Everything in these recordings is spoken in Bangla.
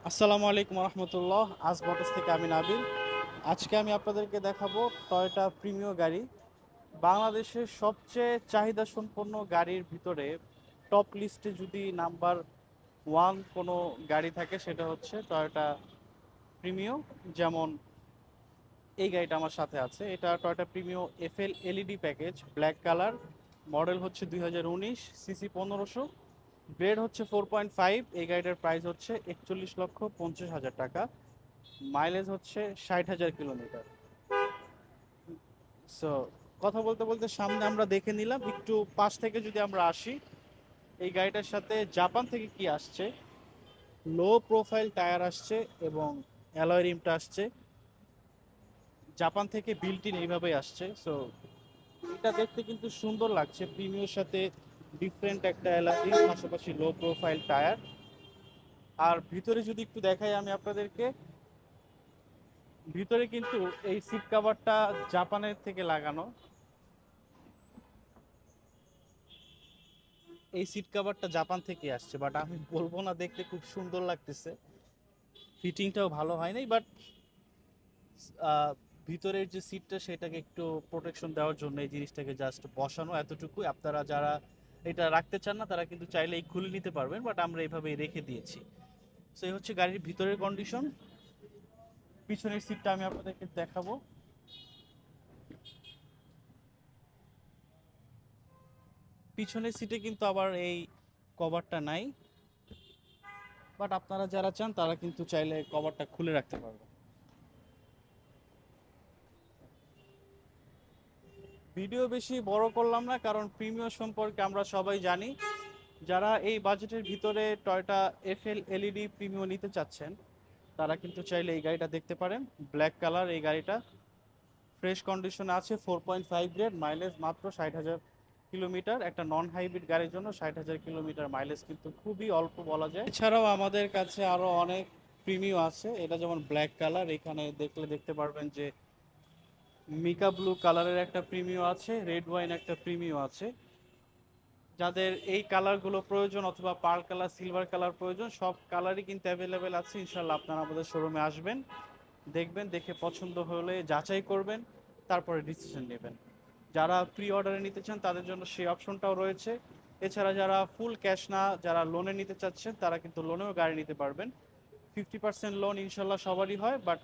আসসালামু আলাইকুম রহমতুল্লাহ। আজ মোটরস থেকে আমি নাবিল। আজকে আমি আপনাদেরকে দেখাবো টয়োটা প্রিমিয় গাড়ি। বাংলাদেশের সবচেয়ে চাহিদা সম্পন্ন গাড়ির ভিতরে টপ লিস্টে যদি নাম্বার ওয়ান কোনো গাড়ি থাকে সেটা হচ্ছে টয়োটা প্রিমিয়। যেমন এই গাড়িটা আমার সাথে আছে, এটা Toyota Premio FL LED package, black colour, model হচ্ছে 2019, সিসি 1500, গ্রেড হচ্ছে 4.5। এই গাড়িটার প্রাইস হচ্ছে 41,50,000 টাকা, মাইলেজ হচ্ছে 60,000 কিলোমিটার। সো কথা বলতে বলতে সামনে আমরা দেখে নিলাম, একটু পাশ থেকে যদি আমরা আসি, এই গাড়িটার সাথে জাপান থেকে কি আসছে, লো প্রোফাইল টায়ার আসছে এবং অ্যালয় রিমটা আসছে জাপান থেকে, বিল্ট ইন এইভাবেই আসছে। সো এটা দেখতে কিন্তু সুন্দর লাগছে, প্রিমিয়র সাথে ডিফারেন্ট একটা অ্যালয়, পাশাপাশি লো প্রোফাইল টায়ার। আর ভিতরে যদি একটু দেখাই আমি আপনাদেরকে, ভিতরে কিন্তু এই সিট কভারটা জাপানের থেকে লাগানো। এই সিট কভারটা জাপান থেকে আসছে, বাট আমি বলবো না, দেখতে খুব সুন্দর লাগতেছে, ফিটিংটাও ভালো হয় নাই, বাট ভিতরের যে সিটটা সেটাকে একটু প্রোটেকশন দেওয়ার জন্য এই জিনিসটাকে জাস্ট বসানো, এতটুকুই। আপনারা যারা এটা রাখতে চান না তারা কিন্তু চাইলে এই খুলে নিতে পারবেন, বাট আমরা এইভাবেই রেখে দিয়েছি। তো এই হচ্ছে গাড়ির ভিতরের কন্ডিশন। পিছনের সিটটা আমি আপনাদেরকে দেখাবো। পিছনের সিটে কিন্তু আবার এই কভারটা নাই, বাট আপনারা যারা চান তারা কিন্তু চাইলে কভারটা খুলে রাখতে পারবেন। ভিডিও বেশি বড় করলাম না, কারণ প্রিমিয়ার সম্পর্কে আমরা সবাই জানি। যারা এই বাজেটের ভিতরে টয়োটা এফএল এলইডি প্রিমিয়াম নিতে চাচ্ছেন তারা কিন্তু চাইলে এই গাড়িটা দেখতে পারেন। ব্ল্যাক কালার এই গাড়িটা ফ্রেশ কন্ডিশনে আছে, 4.5 গ্রেড, মাইলেজ মাত্র 60,000 কিলোমিটার। একটা নন হাইব্রিড গাড়ির জন্য 60,000 কিলোমিটার মাইলেজ কিন্তু খুবই অল্প বলা যায়। এছাড়াও আমাদের কাছে আরও অনেক প্রিমিয়াম আছে, এটা যেমন ব্ল্যাক কালার, এখানে দেখলে দেখতে পারবেন যে মিকা ব্লু কালারের একটা প্রিমিয়াম আছে, রেড ওয়াইন একটা প্রিমিয়াম আছে। যাদের এই কালারগুলো প্রয়োজন অথবা পার্ল কালার, সিলভার কালার প্রয়োজন, সব কালারই কিন্তু অ্যাভেলেবেল আছে। ইনশাল্লাহ আপনারা আমাদের শোরুমে আসবেন, দেখবেন, দেখে পছন্দ হলে যাচাই করবেন, তারপরে ডিসিশন নেবেন। যারা প্রি অর্ডারে নিতে চান তাদের জন্য সেই অপশনটাও রয়েছে। এছাড়া যারা ফুল ক্যাশ না, যারা লোনে নিতে চাচ্ছেন তারা কিন্তু লোনেও গাড়ি নিতে পারবেন। 50% লোন ইনশাল্লাহ সবারই হয়, বাট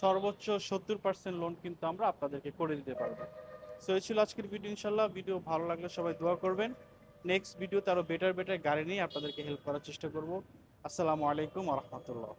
সর্বোচ্চ 70% লোন কিন্তু আমরা আপনাদেরকে করে দিতে পারবো। সো এই ছিল আজকের ভিডিও। ইনশাল্লাহ ভিডিও ভালো লাগলে সবাই দোয়া করবেন। নেক্সট ভিডিওতে আরও বেটার বেটার গাড়ি নিয়ে আপনাদেরকে হেল্প করার চেষ্টা করব। আসসালামু আলাইকুম রহমতুল্লাহ।